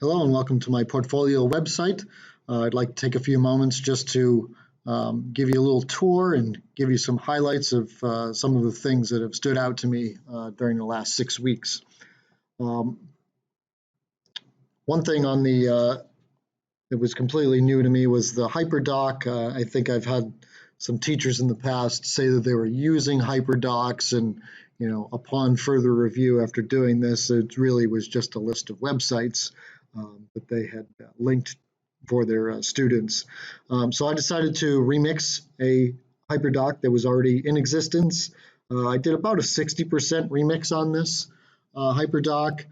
Hello and welcome to my portfolio website. I'd like to take a few moments just to give you a little tour and give you some highlights of some of the things that have stood out to me during the last 6 weeks. One thing on that was completely new to me was the HyperDoc. I think I've had some teachers in the past say that they were using HyperDocs, and upon further review after doing this, it really was just a list of websites that they had linked for their students. So I decided to remix a HyperDoc that was already in existence. I did about a 60% remix on this HyperDoc.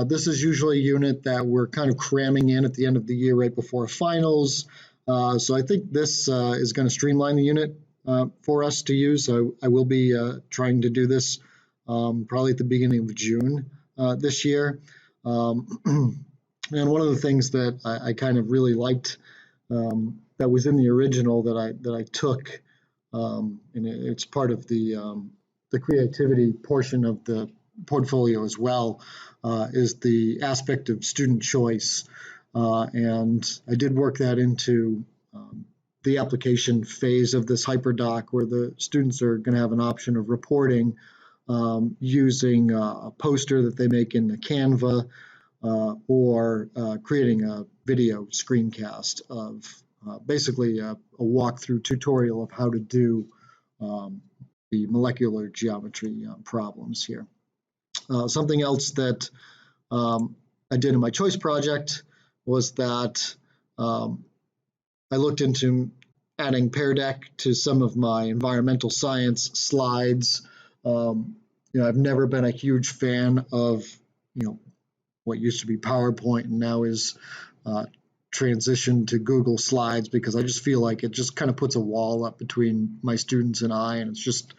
This is usually a unit that we're kind of cramming in at the end of the year right before finals. So I think this is going to streamline the unit for us to use. I will be trying to do this probably at the beginning of June this year. And one of the things that I kind of really liked that was in the original that I took, and it's part of the creativity portion of the portfolio as well, is the aspect of student choice. And I did work that into the application phase of this HyperDoc, where the students are going to have an option of reporting using a poster that they make in the Canva, or creating a video screencast of basically a walkthrough tutorial of how to do the molecular geometry problems here. Something else that I did in my choice project was that I looked into adding Pear Deck to some of my environmental science slides. I've never been a huge fan of what used to be PowerPoint and now is transitioned to Google Slides, because I just feel like it just kind of puts a wall up between my students and I, and it's just,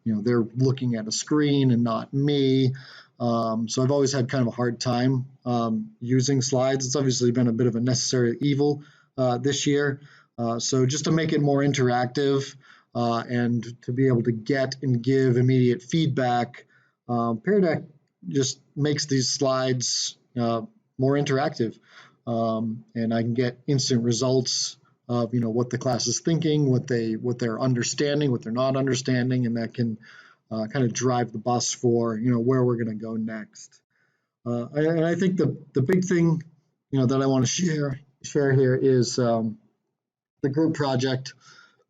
they're looking at a screen and not me. So I've always had kind of a hard time using slides. It's obviously been a bit of a necessary evil this year. So just to make it more interactive and to be able to get and give immediate feedback, Pear Deck just makes these slides more interactive, and I can get instant results of what the class is thinking, what they're understanding, what they're not understanding, and that can kind of drive the bus for where we're going to go next. And I think the big thing that I want to share here is the group project.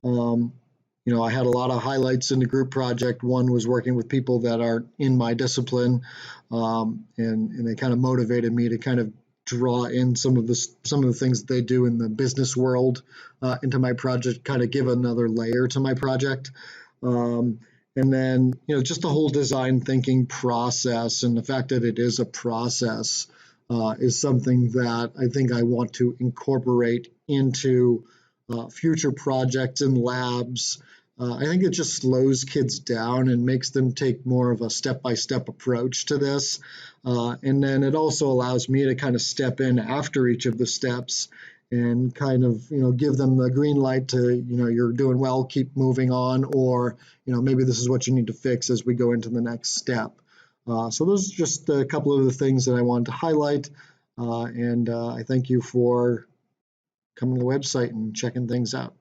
I had a lot of highlights in the group project. One was working with people that are in my discipline, and they kind of motivated me to kind of draw in some of the things that they do in the business world into my project, kind of give another layer to my project. And then, just the whole design thinking process, and the fact that it is a process is something that I think I want to incorporate into future projects and labs. I think it just slows kids down and makes them take more of a step-by-step approach to this. And then it also allows me to kind of step in after each of the steps and kind of, give them the green light to, you're doing well, keep moving on, or, maybe this is what you need to fix as we go into the next step. So those are just a couple of the things that I wanted to highlight. And I thank you for coming to the website and checking things out.